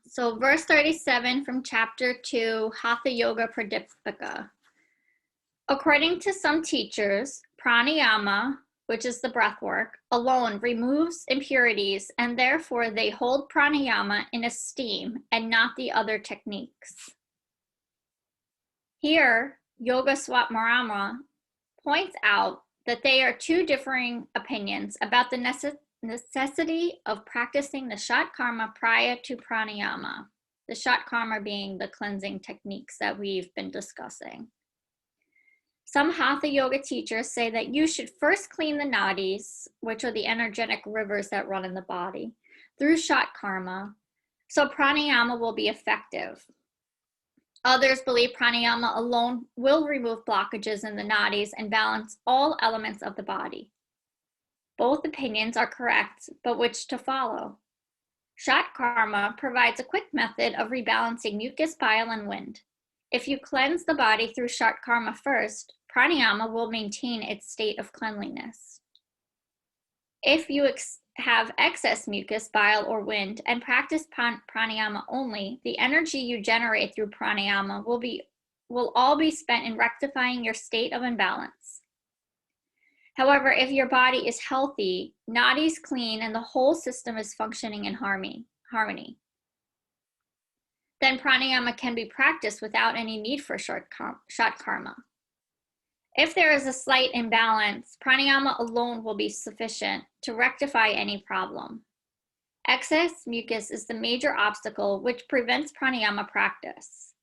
So verse 37 from chapter 2, Hatha Yoga Pradipika. According to some teachers, pranayama, which is the breath work, alone removes impurities, and therefore they hold pranayama in esteem and not the other techniques. Here, Yoga Swatmarama points out that there are two differing opinions about the necessity of practicing the Shat Karma prior to pranayama, the Shat Karma being the cleansing techniques that we've been discussing. Some Hatha Yoga teachers say that you should first clean the nadis, which are the energetic rivers that run in the body, through Shat Karma, so pranayama will be effective. Others believe pranayama alone will remove blockages in the nadis and balance all elements of the body. Both opinions are correct, but which to follow? Shat Karma provides a quick method of rebalancing mucus, bile, and wind. If you cleanse the body through Shat Karma first, pranayama will maintain its state of cleanliness. If you have excess mucus, bile, or wind and practice pranayama only, the energy you generate through pranayama will all be spent in rectifying your state of imbalance. However, if your body is healthy, nadis clean, and the whole system is functioning in harmony, then pranayama can be practiced without any need for Shat Karma. If there is a slight imbalance, pranayama alone will be sufficient to rectify any problem. Excess mucus is the major obstacle which prevents pranayama practice.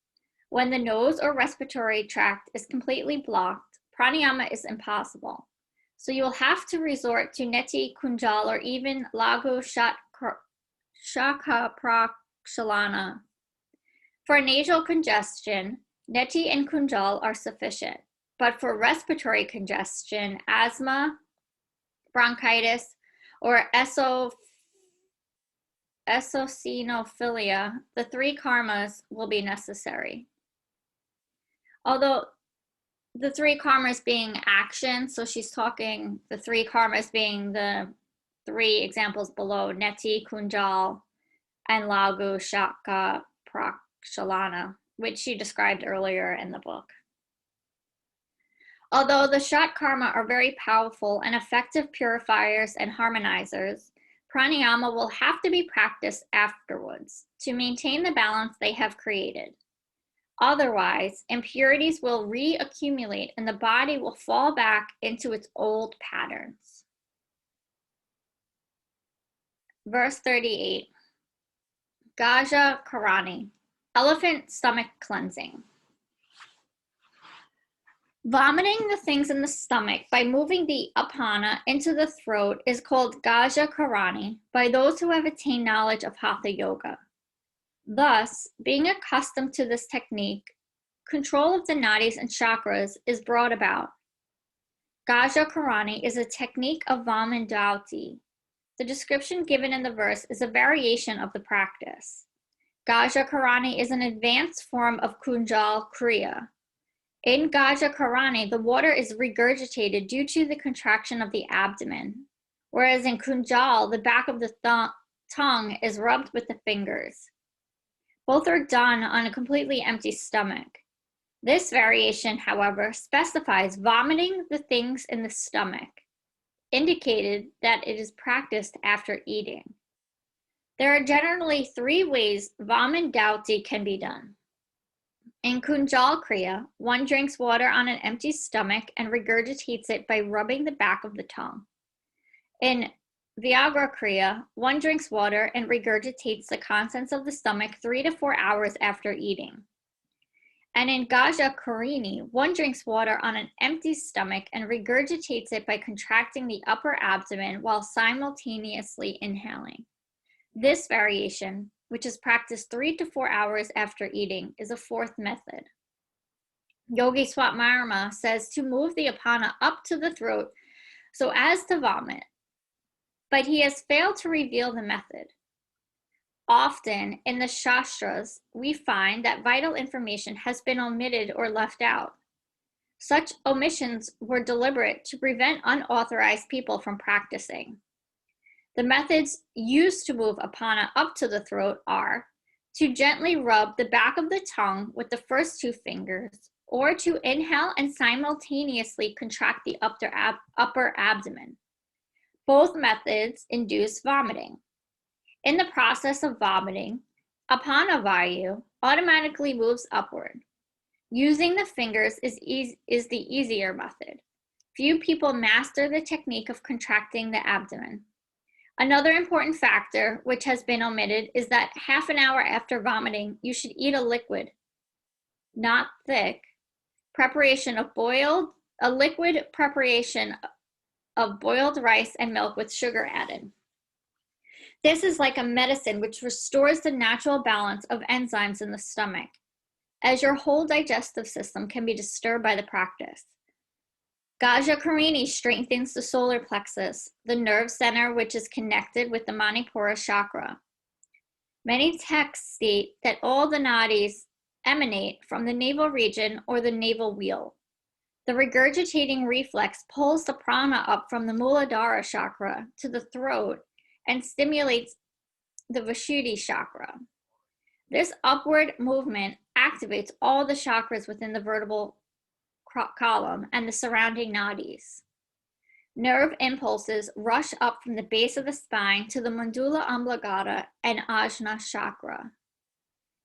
When the nose or respiratory tract is completely blocked, pranayama is impossible. So you will have to resort to neti, kunjal, or even lagu shaka prakshalana. For nasal congestion, neti and kunjal are sufficient. But for respiratory congestion, asthma, bronchitis, or eosinophilia, the three karmas will be necessary. Although the three karmas being action, so she's talking the three karmas being the three examples below, neti, kunjal, and lagu shaka prakshalana, which she described earlier in the book. Although the Shat Karma are very powerful and effective purifiers and harmonizers, pranayama will have to be practiced afterwards to maintain the balance they have created. Otherwise, impurities will reaccumulate and the body will fall back into its old patterns. Verse 38, Gaja Karani, elephant stomach cleansing. Vomiting the things in the stomach by moving the apana into the throat is called Gaja Karani by those who have attained knowledge of Hatha Yoga. Thus, being accustomed to this technique, control of the nadis and chakras is brought about. Gaja Karani is a technique of Vamandauti. The description given in the verse is a variation of the practice. Gaja Karani is an advanced form of Kunjal Kriya. In Gaja Karani, the water is regurgitated due to the contraction of the abdomen, whereas in Kunjal, the back of the tongue is rubbed with the fingers. Both are done on a completely empty stomach. This variation, however, specifies vomiting the things in the stomach, indicated that it is practiced after eating. There are generally three ways Vamandauti can be done. In Kunjal Kriya, one drinks water on an empty stomach and regurgitates it by rubbing the back of the tongue. In Vyagra Kriya, one drinks water and regurgitates the contents of the stomach 3 to 4 hours after eating. And in Gaja Karini, one drinks water on an empty stomach and regurgitates it by contracting the upper abdomen while simultaneously inhaling. This variation, which is practiced 3 to 4 hours after eating, is a fourth method. Yogi Swatmarama says to move the apana up to the throat so as to vomit, but he has failed to reveal the method. Often in the Shastras, we find that vital information has been omitted or left out. Such omissions were deliberate to prevent unauthorized people from practicing. The methods used to move apana up to the throat are to gently rub the back of the tongue with the first two fingers, or to inhale and simultaneously contract the upper abdomen. Both methods induce vomiting. In the process of vomiting, apana vayu automatically moves upward. Using the fingers is the easier method. Few people master the technique of contracting the abdomen. Another important factor, which has been omitted, is that half an hour after vomiting, you should eat a liquid, not thick, a liquid preparation of boiled rice and milk with sugar added. This is like a medicine which restores the natural balance of enzymes in the stomach, as your whole digestive system can be disturbed by the practice. Gaja Karini strengthens the solar plexus, the nerve center which is connected with the Manipura chakra. Many texts state that all the nadis emanate from the navel region or the navel wheel. The regurgitating reflex pulls the prana up from the Muladhara chakra to the throat and stimulates the Vishuddhi chakra. This upward movement activates all the chakras within the vertebral column and the surrounding nadis. Nerve impulses rush up from the base of the spine to the medulla oblongata and ajna chakra.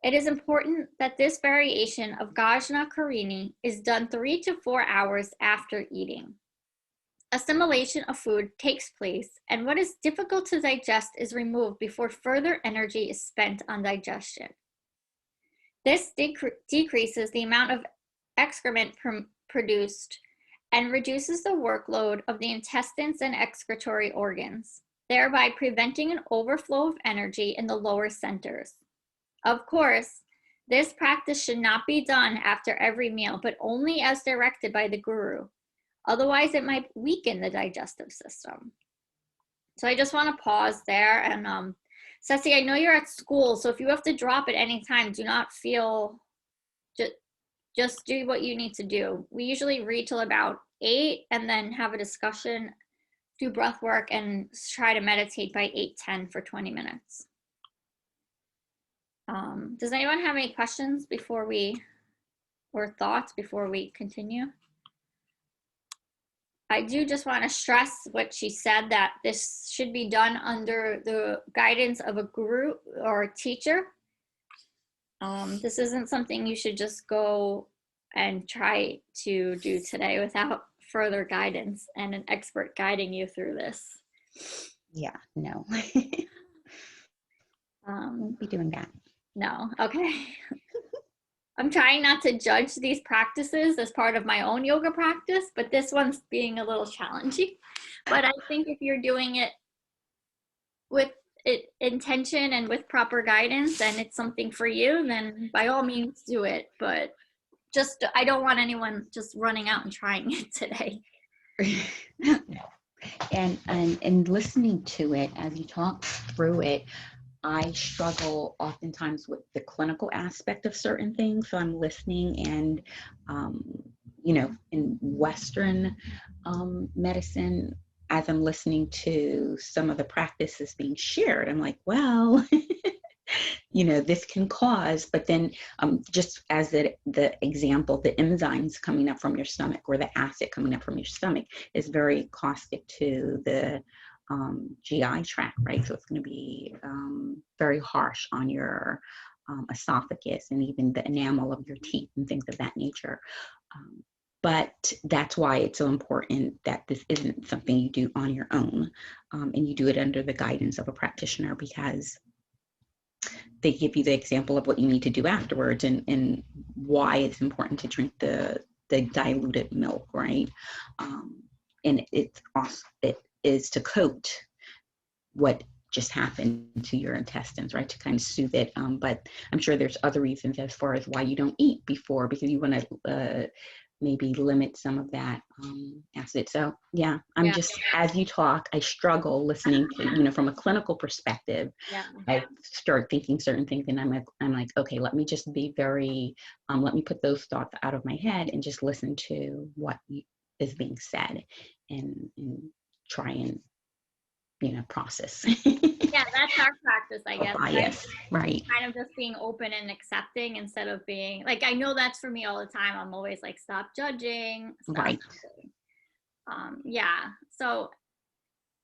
It is important that this variation of Gajna Karini is done 3 to 4 hours after eating. Assimilation of food takes place, and what is difficult to digest is removed before further energy is spent on digestion. This decreases the amount of excrement produced and reduces the workload of the intestines and excretory organs, thereby preventing an overflow of energy in the lower centers. Of course, this practice should not be done after every meal, but only as directed by the guru. Otherwise, it might weaken the digestive system. So I just want to pause there. And Ceci, I know you're at school, so if you have to drop at any time, do not feel, just do what you need to do. We usually read till about 8 and then have a discussion, do breath work, and try to meditate by 8:10 for 20 minutes. Does anyone have any questions or thoughts before we continue? I do just want to stress what she said, that this should be done under the guidance of a guru or a teacher. This isn't something you should just go and try to do today without further guidance and an expert guiding you through this. Yeah, no. Won't be doing that. No, okay. I'm trying not to judge these practices as part of my own yoga practice, but this one's being a little challenging. But I think if you're doing it with intention and with proper guidance and it's something for you, then by all means do it. But just, I don't want anyone just running out and trying it today. No. And listening to it as you talk through it, I struggle oftentimes with the clinical aspect of certain things. So I'm listening and, in Western medicine, as I'm listening to some of the practices being shared, I'm like, well, this can cause, but then just as the example, the enzymes coming up from your stomach or the acid coming up from your stomach is very caustic to the GI tract, right? So it's going to be very harsh on your esophagus and even the enamel of your teeth and things of that nature. But that's why it's so important that this isn't something you do on your own, and you do it under the guidance of a practitioner, because they give you the example of what you need to do afterwards and why it's important to drink the diluted milk, right? And it is to coat what just happened to your intestines, right? To kind of soothe it. But I'm sure there's other reasons as far as why you don't eat before, because you want to maybe limit some of that acid. So yeah, just, as you talk, I struggle listening to, from a clinical perspective. Yeah. I start thinking certain things and I'm like, okay, let me just be very, let me put those thoughts out of my head and just listen to what is being said and try and process. Yeah, that's our practice, I guess. Bias, right. Kind of just being open and accepting instead of being like, I know that's for me all the time. I'm always like, stop judging, stop. Right. Yeah. So,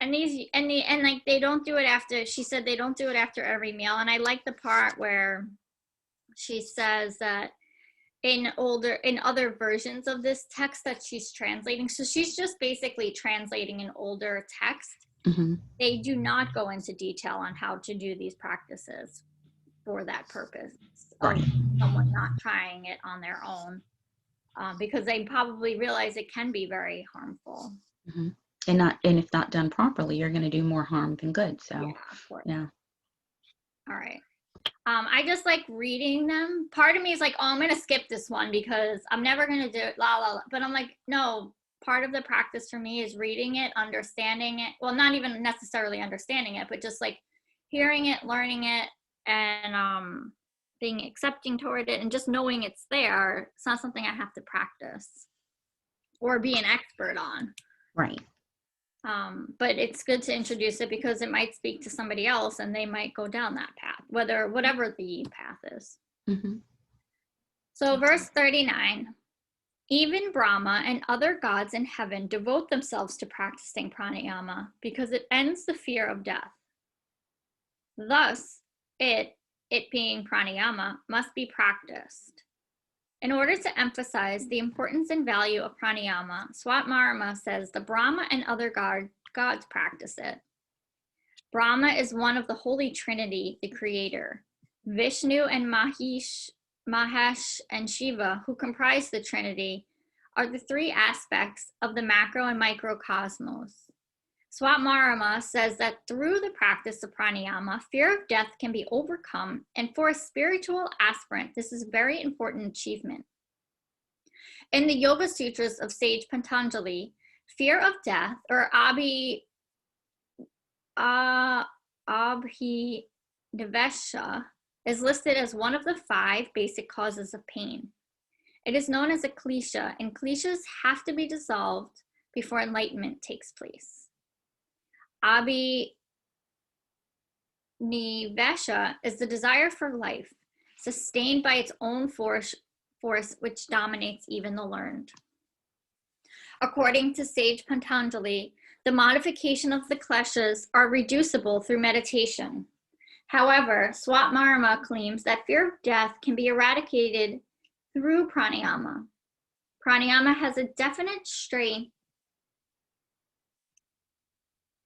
and like they don't do it after. She said they don't do it after every meal, and I like the part where she says that in other versions of this text that she's translating. So she's just basically translating an older text. Mm-hmm. They do not go into detail on how to do these practices for that purpose of someone not trying it on their own, because they probably realize it can be very harmful. Mm-hmm. And if not done properly, you're going to do more harm than good. So yeah, of course. Yeah. All right. I just like reading them. Part of me is like, oh, I'm going to skip this one because I'm never going to do it, la, la, la. But I'm like, no, part of the practice for me is reading it, understanding it. Well, not even necessarily understanding it, but just like hearing it, learning it, and being accepting toward it, and just knowing it's there. It's not something I have to practice or be an expert on. Right. But it's good to introduce it because it might speak to somebody else and they might go down that path, whatever the path is. Mm-hmm. So verse 39, even Brahma and other gods in heaven devote themselves to practicing pranayama because it ends the fear of death. Thus, it being pranayama must be practiced. In order to emphasize the importance and value of pranayama, Swatmarama says the Brahma and other gods practice it. Brahma is one of the Holy Trinity, the creator. Vishnu and Mahesh and Shiva, who comprise the Trinity, are the three aspects of the macro and microcosmos. Swatmarama says that through the practice of pranayama, fear of death can be overcome, and for a spiritual aspirant, this is a very important achievement. In the Yoga Sutras of sage Patanjali, fear of death, or abhinivesha, is listed as one of the 5 basic causes of pain. It is known as a klesha, and kleshas have to be dissolved before enlightenment takes place. Abhinivesha is the desire for life, sustained by its own force which dominates even the learned. According to sage Patanjali, the modification of the kleshas are reducible through meditation. However, Swatmarama claims that fear of death can be eradicated through pranayama. Pranayama has a definite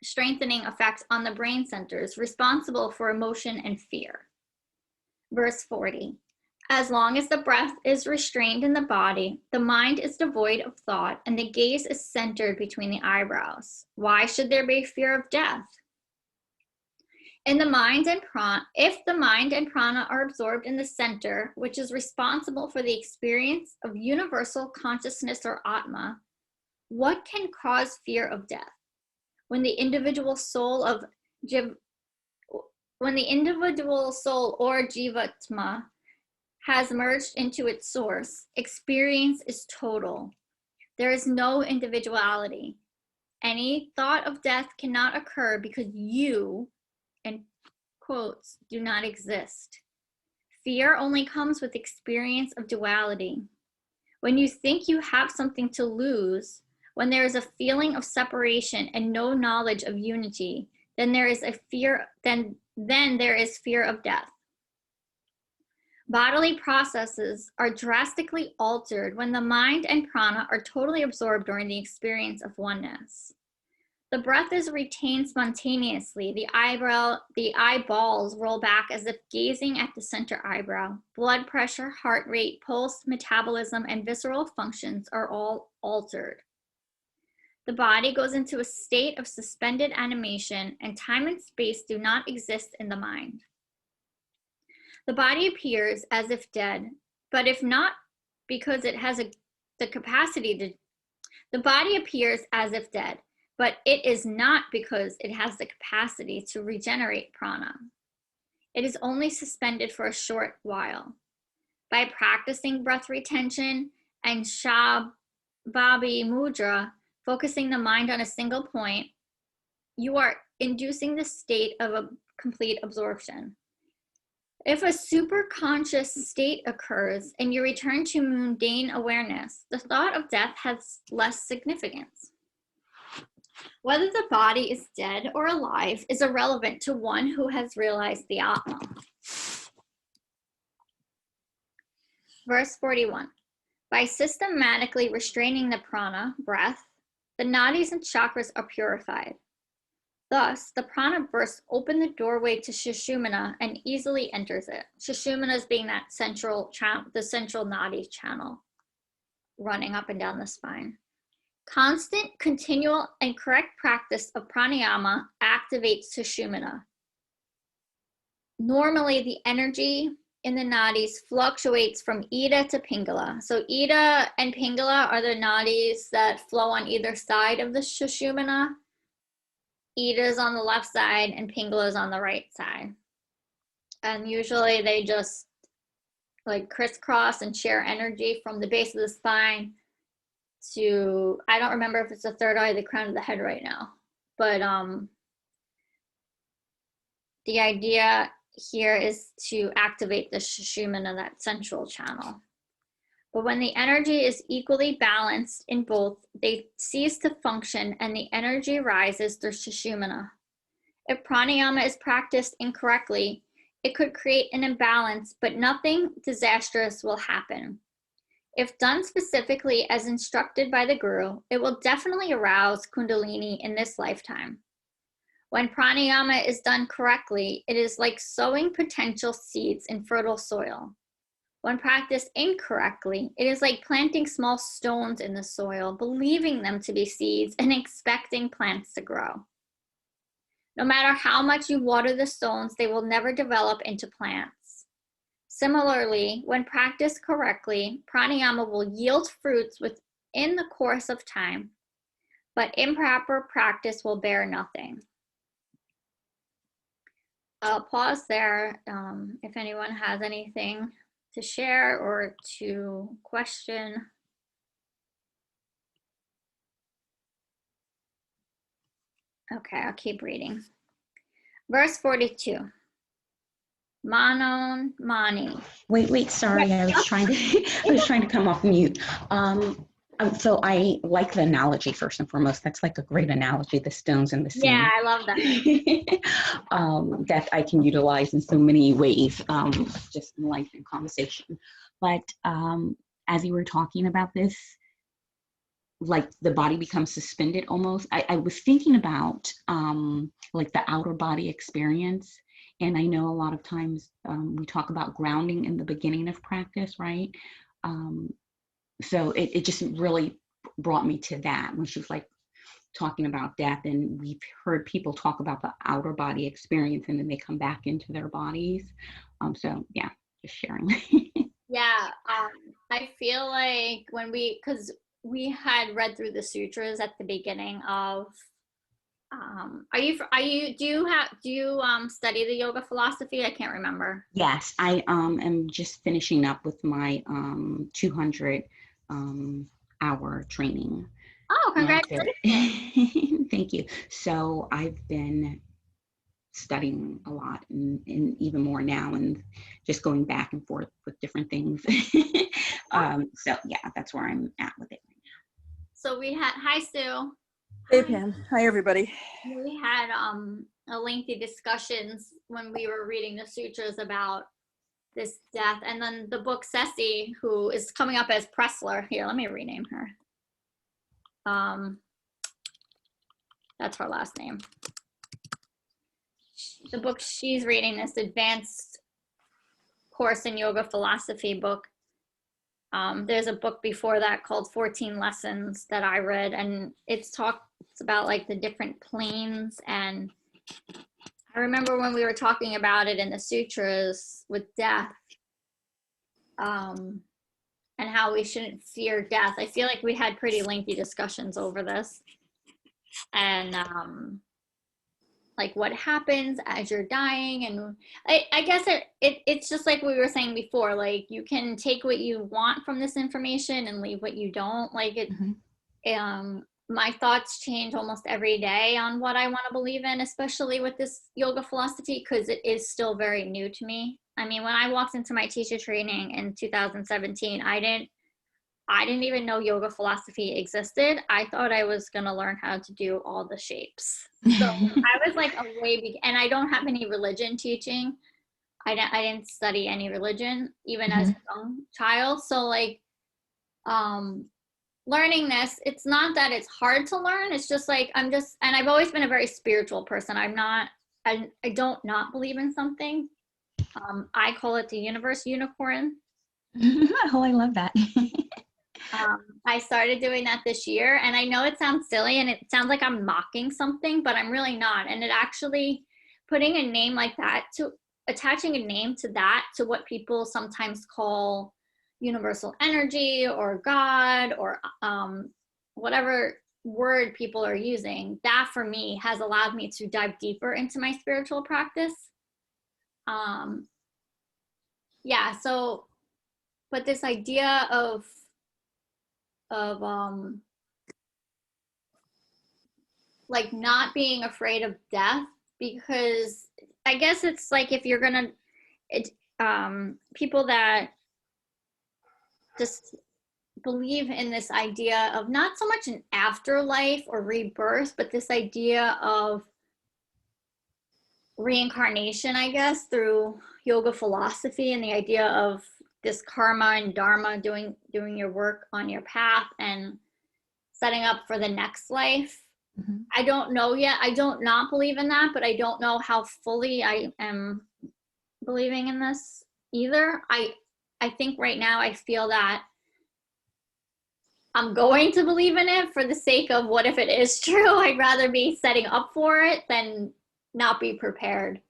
strengthening effects on the brain centers responsible for emotion and fear. Verse 40, as long as the breath is restrained in the body, the mind is devoid of thought and the gaze is centered between the eyebrows. Why should there be fear of death? If the mind and prana are absorbed in the center, which is responsible for the experience of universal consciousness or Atma, what can cause fear of death? When the individual soul or jivatma has merged into its source, experience is total. There is no individuality. Any thought of death cannot occur because you, in quotes, do not exist. Fear only comes with experience of duality. When you think you have something to lose, when there is a feeling of separation and no knowledge of unity, then there is fear of death. Bodily processes are drastically altered when the mind and prana are totally absorbed during the experience of oneness. The breath is retained spontaneously. The eyeballs roll back as if gazing at the center eyebrow. Blood pressure, heart rate, pulse, metabolism, and visceral functions are all altered. The body goes into a state of suspended animation, and time and space do not exist in the mind. The body appears as if dead, but if not because it has the capacity to, the body appears as if dead, but it is not because it has the capacity to regenerate prana. It is only suspended for a short while. By practicing breath retention and Shabhabi Mudra, focusing the mind on a single point, you are inducing the state of a complete absorption. If a superconscious state occurs and you return to mundane awareness, the thought of death has less significance. Whether the body is dead or alive is irrelevant to one who has realized the Atma. Verse 41. By systematically restraining the prana, breath, the nadis and chakras are purified. Thus, the prana bursts open the doorway to Sushumna and easily enters it. Sushumna is being that central the central nadi channel running up and down the spine. Constant, continual, and correct practice of pranayama activates Sushumna. Normally, the energy in the nadis fluctuates from Ida to Pingala. So Ida and Pingala are the nadis that flow on either side of the Sushumna. Ida is on the left side and Pingala is on the right side. And usually they just like crisscross and share energy from the base of the spine to, I don't remember if it's the third eye, the crown of the head right now. But the idea here is to activate the Sushumna, that central channel. But when the energy is equally balanced in both, they cease to function and the energy rises through Sushumna. If pranayama is practiced incorrectly, it could create an imbalance, but nothing disastrous will happen. If done specifically as instructed by the guru, it will definitely arouse Kundalini in this lifetime. When pranayama is done correctly, it is like sowing potential seeds in fertile soil. When practiced incorrectly, it is like planting small stones in the soil, believing them to be seeds and expecting plants to grow. No matter how much you water the stones, they will never develop into plants. Similarly, when practiced correctly, pranayama will yield fruits within the course of time, but improper practice will bear nothing. I'll pause there if anyone has anything to share or to question. Okay, I'll keep reading. Verse 42. Manon Mani. Wait, sorry, I was trying to come off mute. So I like the analogy first and foremost. That's like a great analogy, the stones and the sea. Yeah, I love that. That I can utilize in so many ways, just in life and conversation. But as you were talking about this, like the body becomes suspended almost. I was thinking about like the outer body experience. And I know a lot of times we talk about grounding in the beginning of practice, right? So it just really brought me to that when she was like talking about death, and we've heard people talk about the outer body experience and then they come back into their bodies. So yeah, just sharing. Yeah, I feel like when because we had read through the sutras at the beginning of, do you study the yoga philosophy? I can't remember. Yes, I am just finishing up with my 200 hour training. Oh, congratulations. Thank you. So I've been studying a lot and even more now and just going back and forth with different things. So yeah, that's where I'm at with it right now. So we had, hi Sue. Hey Pam, hi everybody. We had a lengthy discussions when we were reading the sutras about this death, and then the book Ceci, who is coming up as Pressler. Here, let me rename her. That's her last name. The book she's reading, this advanced course in yoga philosophy book. There's a book before that called 14 Lessons that I read, and it's about like the different planes. And I remember when we were talking about it in the sutras with death, and how we shouldn't fear death. I feel like we had pretty lengthy discussions over this. And like what happens as you're dying, and I guess it's just like we were saying before, like you can take what you want from this information and leave what you don't. Like it, my thoughts change almost every day on what I want to believe in, especially with this yoga philosophy, because it is still very new to me. I mean, when I walked into my teacher training in 2017, I didn't even know yoga philosophy existed. I thought I was going to learn how to do all the shapes. So I was like and I don't have any religion teaching. I didn't study any religion, even as a young child. So like, learning this, it's not that it's hard to learn. It's just like, and I've always been a very spiritual person. I don't not believe in something. I call it the universe unicorn. Oh, I love that. I started doing that this year, and I know it sounds silly and it sounds like I'm mocking something, but I'm really not. And it actually, putting a name like that, to attaching a name to that, to what people sometimes call universal energy or God or whatever word people are using, that for me has allowed me to dive deeper into my spiritual practice. Yeah, so, but this idea of like not being afraid of death, because I guess it's like, if you're gonna people that just believe in this idea of not so much an afterlife or rebirth, but this idea of reincarnation, I guess, through yoga philosophy, and the idea of this karma and dharma, doing your work on your path and setting up for the next life. I don't know yet. I don't not believe in that, but I don't know how fully I am believing in this either. I think right now I feel that I'm going to believe in it for the sake of, what if it is true? I'd rather be setting up for it than not be prepared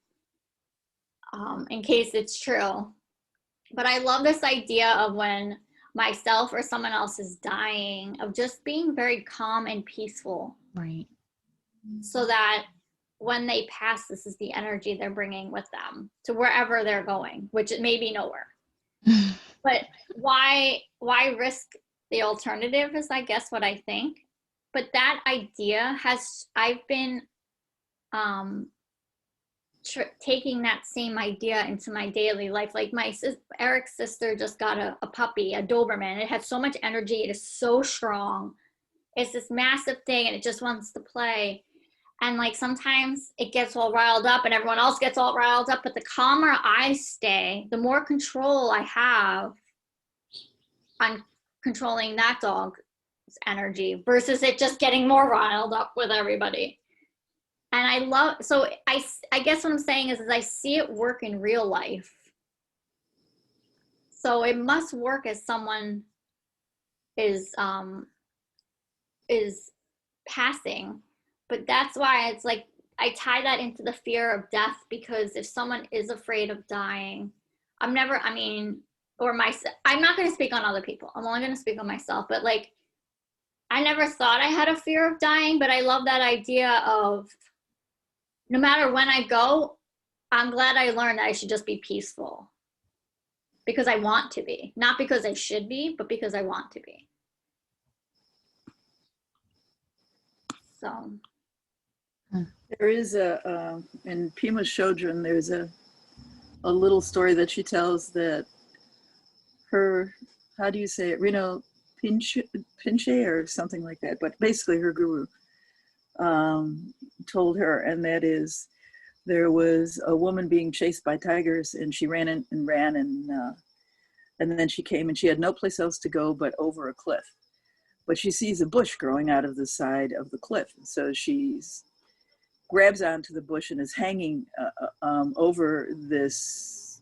in case it's true. But I love this idea of when myself or someone else is dying, of just being very calm and peaceful. Right. So that when they pass, this is the energy they're bringing with them to wherever they're going, which it may be nowhere. But why risk the alternative is, I guess, what I think. But that idea I've been taking that same idea into my daily life. Like Eric's sister just got a puppy, a Doberman. It has so much energy. It is so strong. It's this massive thing, and it just wants to play. And like, sometimes it gets all riled up and everyone else gets all riled up, but the calmer I stay, the more control I have on controlling that dog's energy versus it just getting more riled up with everybody. And I guess what I'm saying is I see it work in real life. So it must work as someone is passing. But that's why it's like, I tie that into the fear of death, because if someone is afraid of dying, I'm not going to speak on other people. I'm only going to speak on myself. But like, I never thought I had a fear of dying, but I love that idea of, no matter when I go, I'm glad I learned that I should just be peaceful, because I want to be, not because I should be, but because I want to be. So. There is in Pima Chodron, there's a little story that she tells that her, how do you say it, Reno Pinche or something like that, but basically her guru told her, and that is, there was a woman being chased by tigers, and she ran and then she came, and she had no place else to go but over a cliff. But she sees a bush growing out of the side of the cliff, so she grabs onto the bush and is hanging over this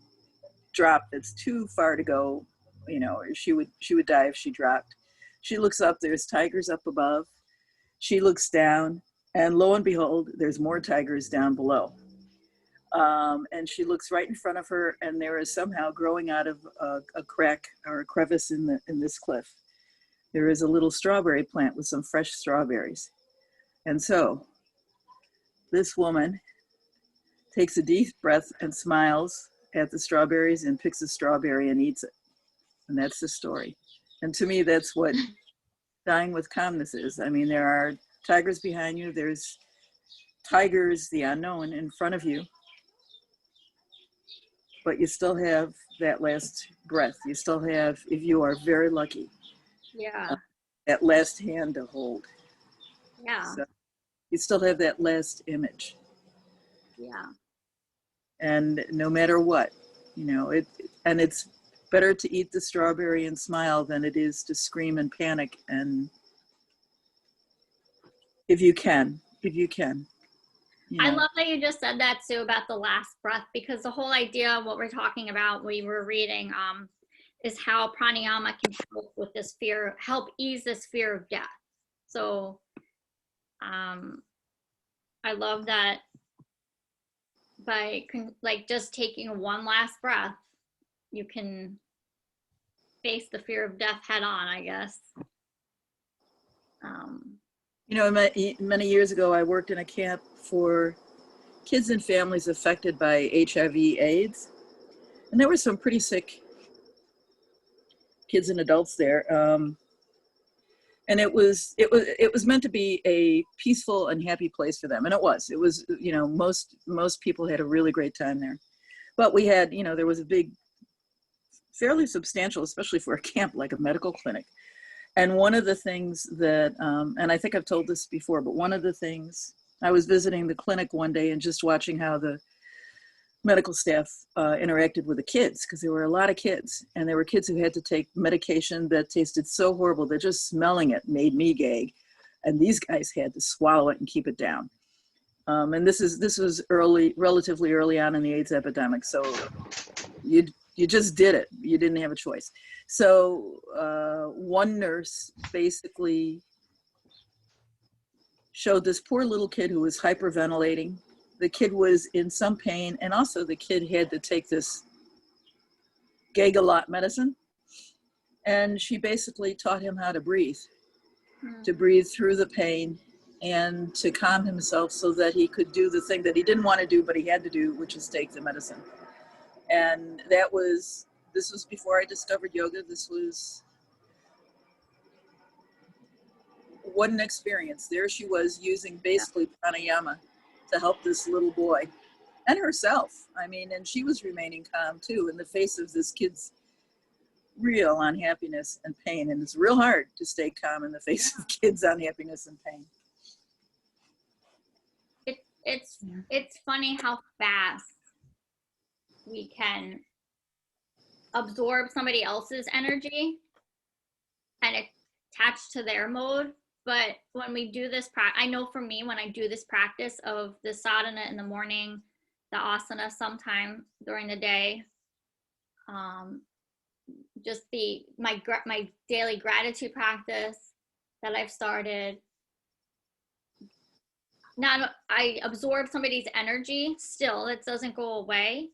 drop that's too far to go. You know, she would die if she dropped. She looks up, there's tigers up above. She looks down, and lo and behold, there's more tigers down below. And she looks right in front of her, and there is somehow growing out of a crack or a crevice in this cliff, there is a little strawberry plant with some fresh strawberries. And so this woman takes a deep breath and smiles at the strawberries and picks a strawberry and eats it. And that's the story. And to me, that's what dying with calmness is. I mean, there are tigers behind you. There's tigers, the unknown, in front of you. But you still have that last breath. You still have, if you are very lucky, Yeah. that last hand to hold. Yeah. So you still have that last image. Yeah. And no matter what, you know, and it's better to eat the strawberry and smile than it is to scream and panic. And if you can, you I know. love that you just said that too about the last breath, because the whole idea of what we're talking about, we were reading, is how pranayama can help with this fear, help ease this fear of death. So I love that by like just taking one last breath, you can face the fear of death head on, I guess. You know, many years ago, I worked in a camp for kids and families affected by HIV/AIDS, and there were some pretty sick kids and adults there. And it was meant to be a peaceful and happy place for them, and it was. It was, you know, most people had a really great time there. But we had, you know, there was a big, fairly substantial, especially for a camp like a medical clinic. And one of the things that, and I think I've told this before, but one of the things, I was visiting the clinic one day and just watching how the medical staff interacted with the kids, because there were a lot of kids, and there were kids who had to take medication that tasted so horrible that just smelling it made me gag, and these guys had to swallow it and keep it down. And this was relatively early on in the AIDS epidemic, so you just did it. You didn't have a choice. So one nurse basically showed this poor little kid who was hyperventilating. The kid was in some pain, and also the kid had to take this Gagalot medicine. And she basically taught him how to breathe through the pain and to calm himself so that he could do the thing that he didn't want to do, but he had to do, which is take the medicine. And this was before I discovered yoga. This was, what an experience. There she was using basically pranayama to help this little boy and herself. I mean, and she was remaining calm too in the face of this kid's real unhappiness and pain. And it's real hard to stay calm in the face of kids' unhappiness and pain. It's funny how fast we can absorb somebody else's energy and attach to their mode. But when we do this I know for me, when I do this practice of the sadhana in the morning, the asana sometime during the day, just my daily gratitude practice that I've started, now I absorb somebody's energy still, it doesn't go away,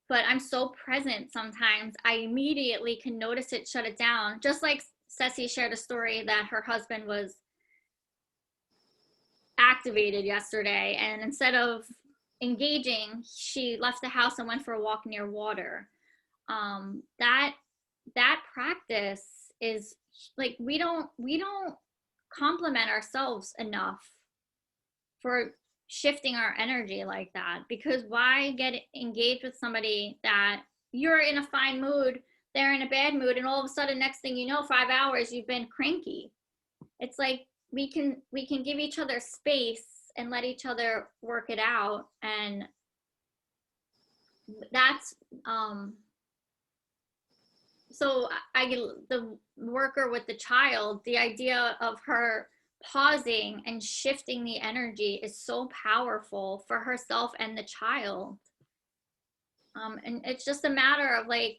but I'm so present sometimes I immediately can notice it, shut it down. Just like Ceci shared a story that her husband was activated yesterday, and instead of engaging, she left the house and went for a walk near water. That practice is like, we don't compliment ourselves enough for shifting our energy like that, because why get engaged with somebody that you're in a fine mood, they're in a bad mood, and all of a sudden, next thing you know, 5 hours you've been cranky. It's like we can give each other space and let each other work it out. And that's so the worker with the child, the idea of her pausing and shifting the energy is so powerful for herself and the child. And it's just a matter of like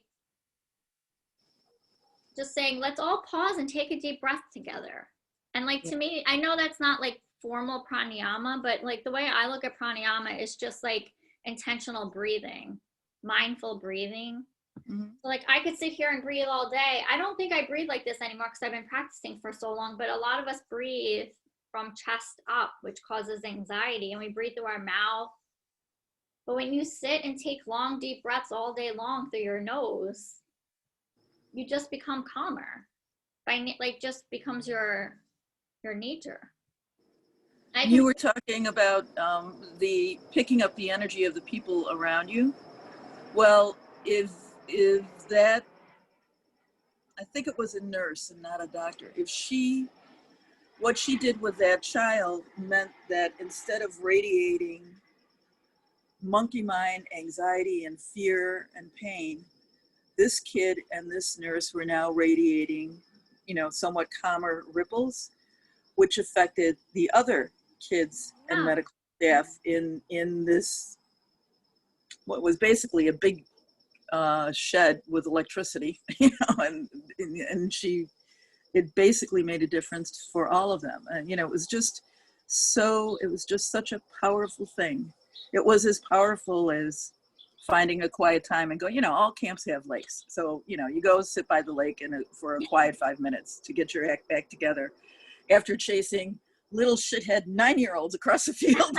just saying, let's all pause and take a deep breath together. And like, to me, I know that's not like formal pranayama, but like the way I look at pranayama is just like intentional breathing, mindful breathing. So like I could sit here and breathe all day. I don't think I breathe like this anymore because I've been practicing for so long, but a lot of us breathe from chest up, which causes anxiety, and we breathe through our mouth. But when you sit and take long, deep breaths all day long through your nose, you just become calmer. Like just becomes your your nature. You were talking about the picking up the energy of the people around you. Well, if that, I think it was a nurse and not a doctor, what she did with that child meant that instead of radiating monkey mind, anxiety, and fear and pain, this kid and this nurse were now radiating, somewhat calmer ripples, which affected the other kids and medical staff in this, what was basically a big shed with electricity, and it basically made a difference for all of them. And, it was just such a powerful thing. It was as powerful as finding a quiet time and go, all camps have lakes. So, you go sit by the lake for a quiet 5 minutes to get your act back together after chasing little shithead 9-year-olds across the field.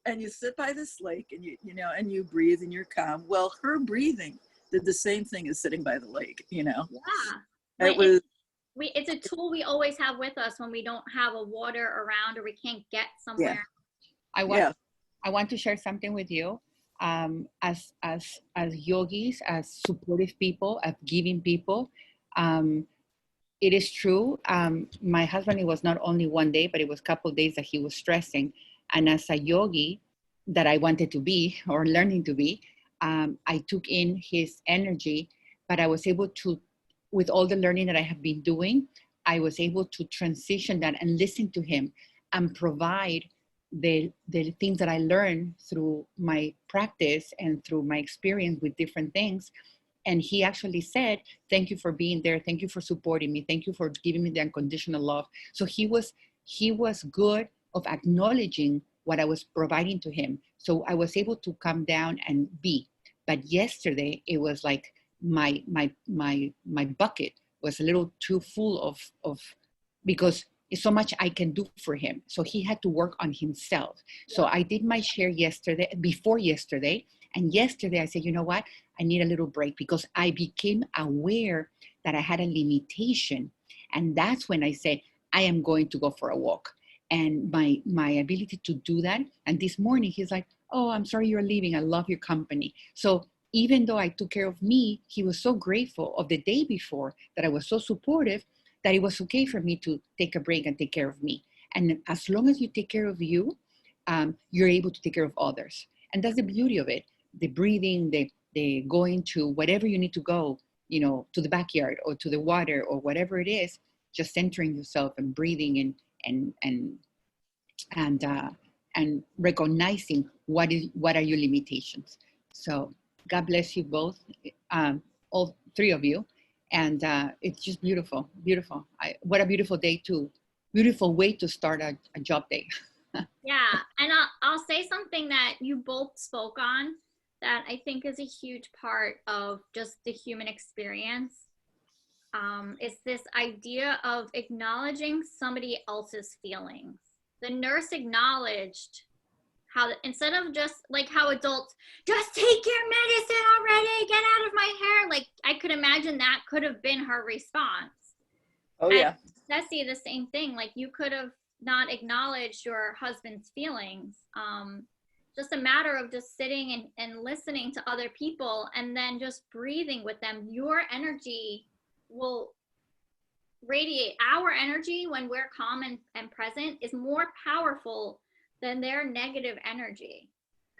And you sit by this lake and and you breathe and you're calm. Well, her breathing did the same thing as sitting by the lake, Yeah. It's a tool we always have with us when we don't have a water around or we can't get somewhere. Yeah. I want to share something with you. As yogis, as supportive people, as giving people, it is true. My husband, it was not only one day, but it was a couple of days that he was stressing. And as a yogi that I wanted to be or learning to be, I took in his energy, but I was able to, with all the learning that I have been doing, I was able to transition that and listen to him and provide the things that I learned through my practice and through my experience with different things. And he actually said, thank you for being there. Thank you for supporting me. Thank you for giving me the unconditional love. So he was good of acknowledging what I was providing to him. So I was able to come down and be. But yesterday it was like my bucket was a little too full of because it's so much I can do for him. So he had to work on himself. So I did my share before yesterday. And yesterday I said, you know what? I need a little break because I became aware that I had a limitation. And that's when I said, I am going to go for a walk. And my ability to do that. And this morning he's like, oh, I'm sorry you're leaving. I love your company. So even though I took care of me, he was so grateful of the day before that I was so supportive that it was okay for me to take a break and take care of me. And as long as you take care of you, you're able to take care of others. And that's the beauty of it. The breathing, the going to whatever you need to go, to the backyard or to the water or whatever it is, just centering yourself and breathing and recognizing what are your limitations. So God bless you both, all three of you. And it's just beautiful. What a beautiful way to start a job day. Yeah, and I'll say something that you both spoke on that I think is a huge part of just the human experience. It's this idea of acknowledging somebody else's feelings. The nurse acknowledged how, instead of just like how adults, just take your medicine already, get out of my hair. Like, I could imagine that could have been her response. Oh, yeah. And Ceci, the same thing. Like, you could have not acknowledged your husband's feelings. Just a matter of just sitting and listening to other people and then just breathing with them. Your energy will radiate. Our energy when we're calm and present is more powerful than their negative energy.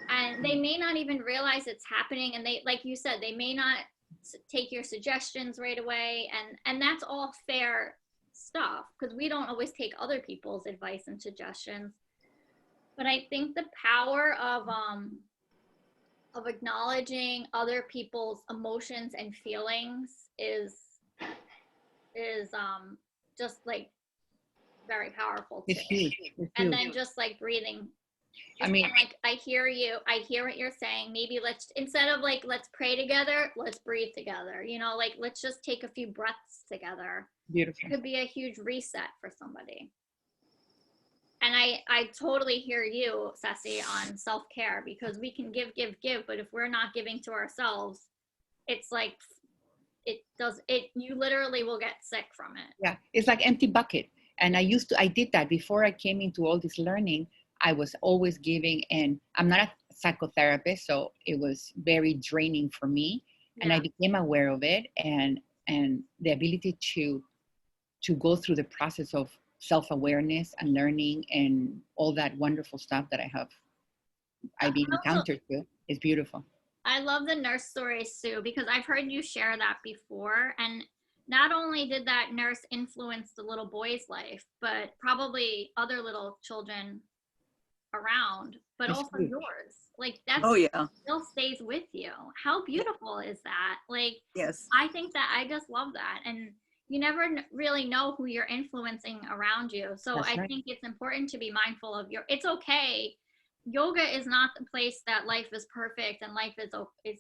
And they may not even realize it's happening. And they, like you said, they may not take your suggestions right away. And that's all fair stuff because we don't always take other people's advice and suggestions. But I think the power of acknowledging other people's emotions and feelings is just like very powerful too. It's huge. And then just like breathing. Just like, I hear you. I hear what you're saying. Maybe instead of like, let's pray together, let's breathe together. Like, let's just take a few breaths together. Beautiful. It could be a huge reset for somebody. And I totally hear you, Ceci, on self-care because we can give, but if we're not giving to ourselves, it's like you literally will get sick from it. Yeah, it's like empty bucket. And I did that before I came into all this learning. I was always giving, and I'm not a psychotherapist, so it was very draining for me. And I became aware of it, and the ability to go through the process of self-awareness and learning and all that wonderful stuff that I've encountered too is beautiful. I love the nurse stories, Sue, because I've heard you share that before. And not only did that nurse influence the little boy's life, but probably other little children around, but It's also huge. yours. Like that still stays with you. How beautiful is that? Like, Yes. I think that I just love that. And you never really know who you're influencing around you. So That's I right. think it's important to be mindful of it's okay. Yoga is not the place that life is perfect and life is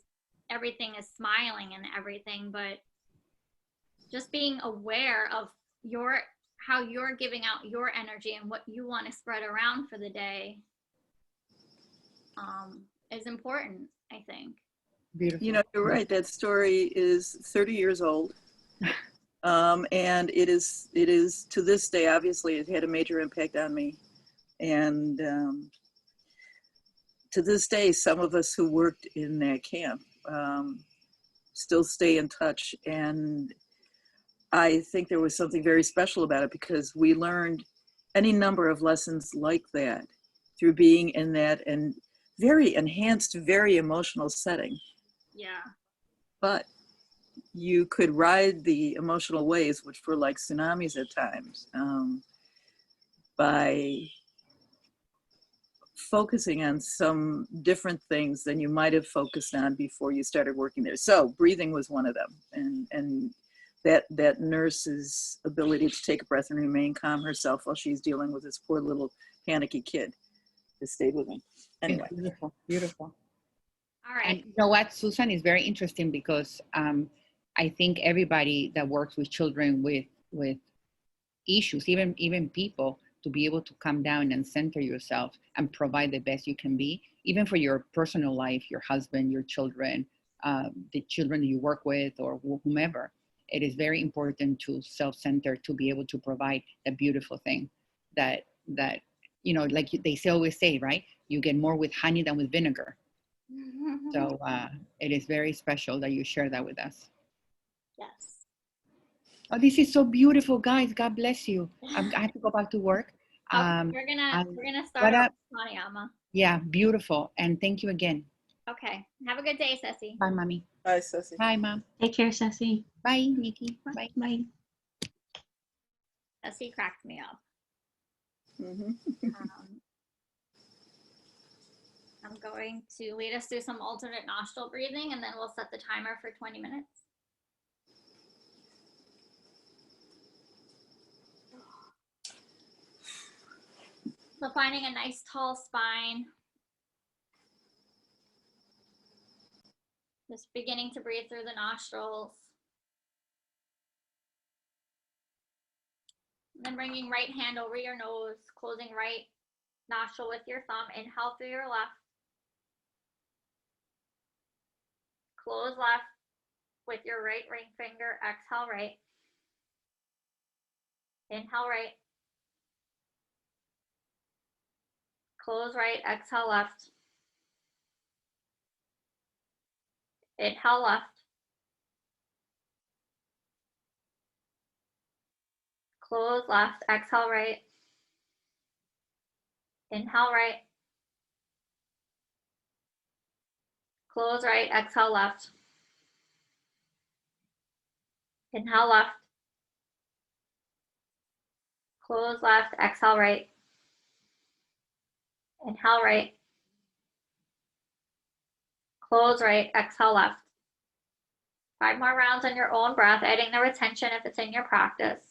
everything is smiling and everything, but just being aware of how you're giving out your energy and what you want to spread around for the day is important, I think. Beautiful. You know, you're right. That story is 30 years old. And it is to this day, obviously, it had a major impact on me. And to this day, some of us who worked in that camp still stay in touch. And I think there was something very special about it because we learned any number of lessons like that through being in that and very enhanced, very emotional setting. Yeah. But you could ride the emotional waves, which were like tsunamis at times, by focusing on some different things than you might have focused on before you started working there. So breathing was one of them, and that nurse's ability to take a breath and remain calm herself while she's dealing with this poor little panicky kid has stayed with me. Anyway. Beautiful, beautiful. All right. And you know what, Susan, is very interesting because I think everybody that works with children with issues, even people, to be able to come down and center yourself and provide the best you can be, even for your personal life, your husband, your children, the children that you work with, or whomever. It is very important to self-center, to be able to provide the beautiful thing that you know, like they always say, right? You get more with honey than with vinegar. So it is very special that you share that with us. Yes. Oh, this is so beautiful, guys. God bless you. I have to go back to work. We're gonna start our pranayama. Yeah, beautiful. And thank you again. Okay. Have a good day, Ceci. Bye, Mommy. Bye, Ceci. Bye, Mom. Take care, Ceci. Bye, Nikki. Bye. Bye. Ceci cracked me up. Mm-hmm. I'm going to lead us through some alternate nostril breathing, and then we'll set the timer for 20 minutes. So finding a nice tall spine. Just beginning to breathe through the nostrils. And then bringing right hand over your nose, closing right nostril with your thumb. Inhale through your left. Close left with your right ring finger. Exhale right. Inhale right. Close right. Exhale left. Inhale left. Close left. Exhale right. Inhale right. Close right. Exhale left. Inhale left. Close left. Exhale right. Inhale right. Close right. Exhale left. 5 more rounds on your own breath, adding the retention if it's in your practice.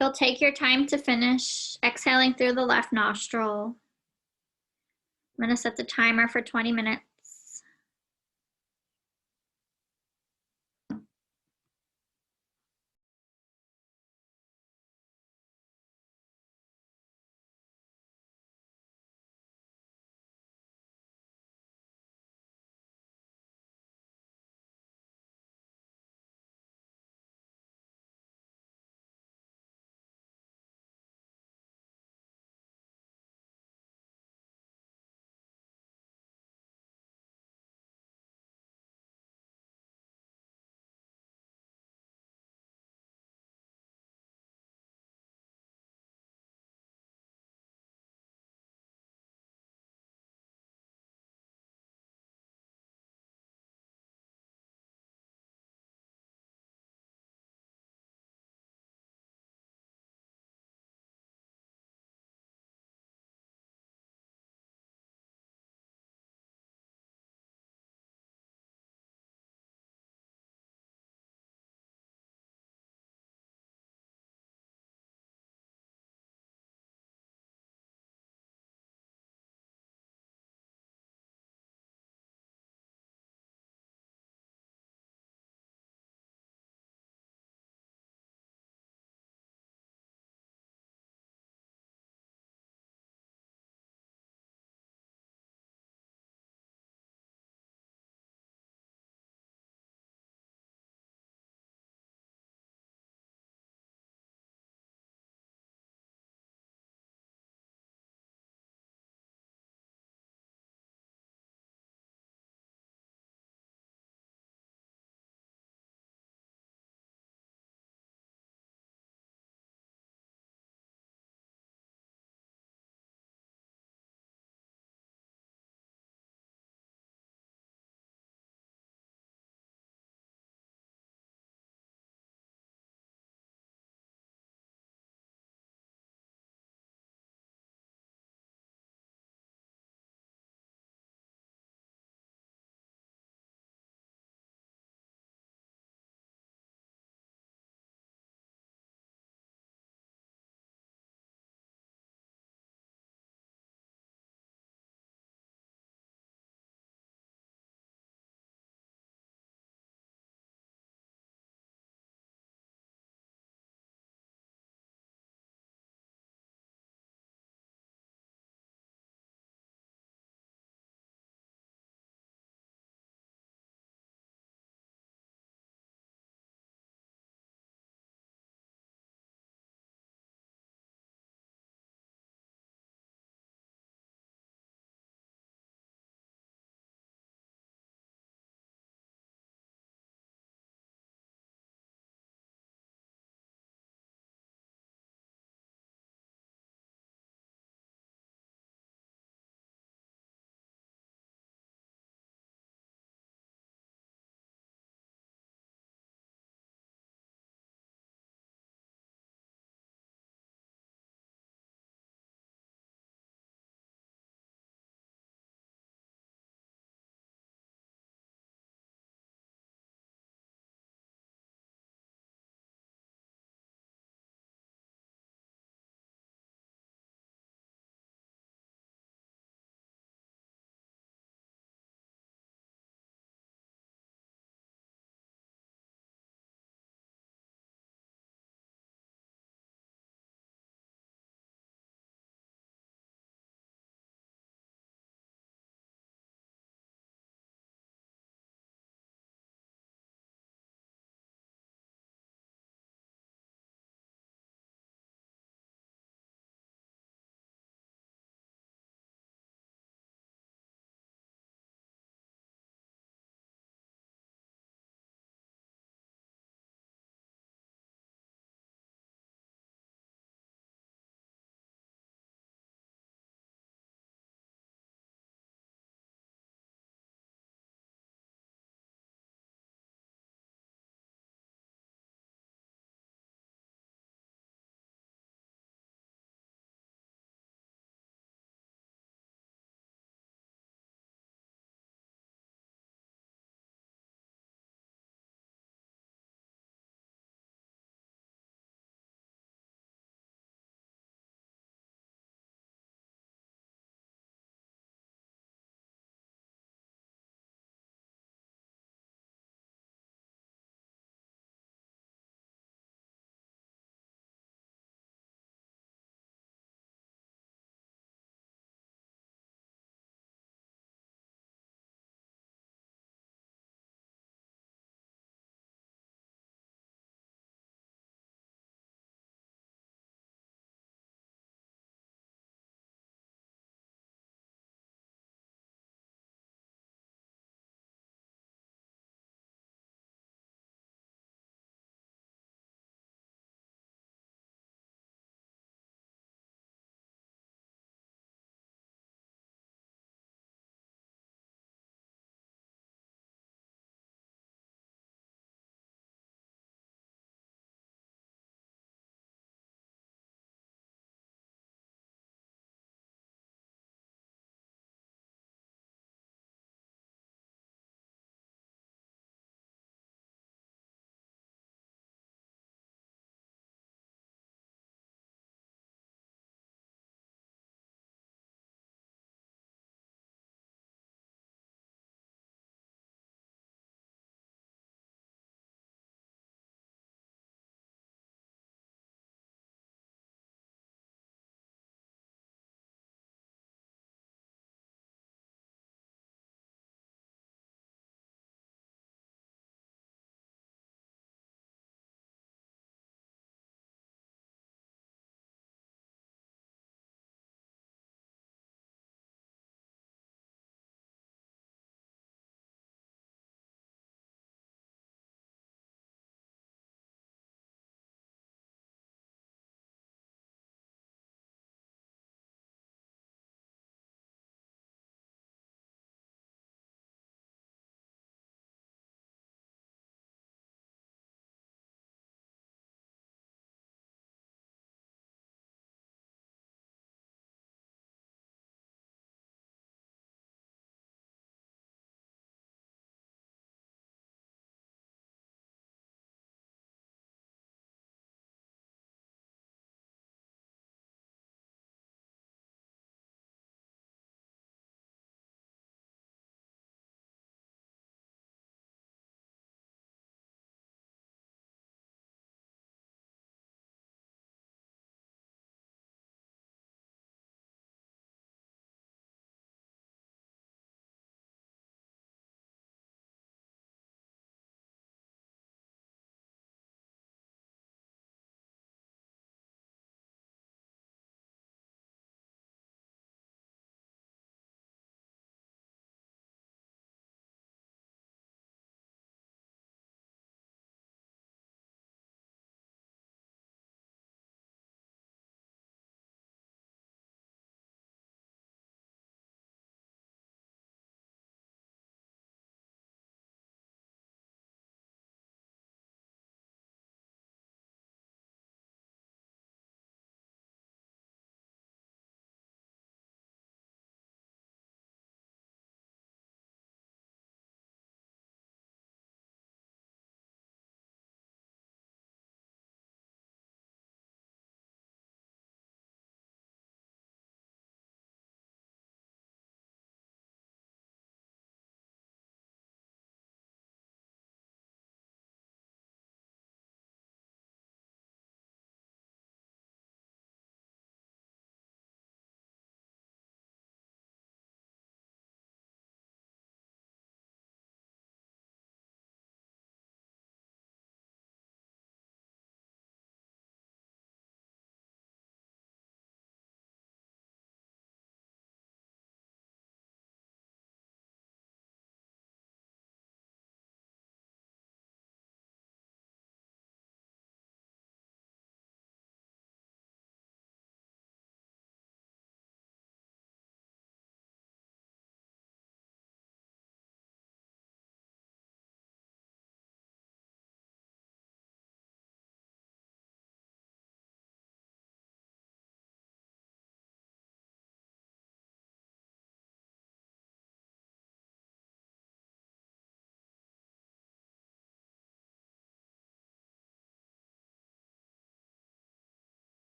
You'll take your time to finish, exhaling through the left nostril. I'm going to set the timer for 20 minutes.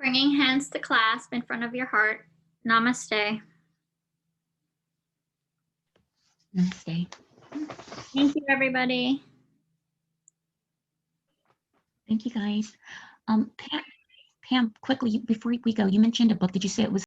Bringing hands to clasp in front of your heart. Namaste. Namaste. Thank you, everybody. Thank you, guys. Pam, quickly, before we go, you mentioned a book. Did you say it was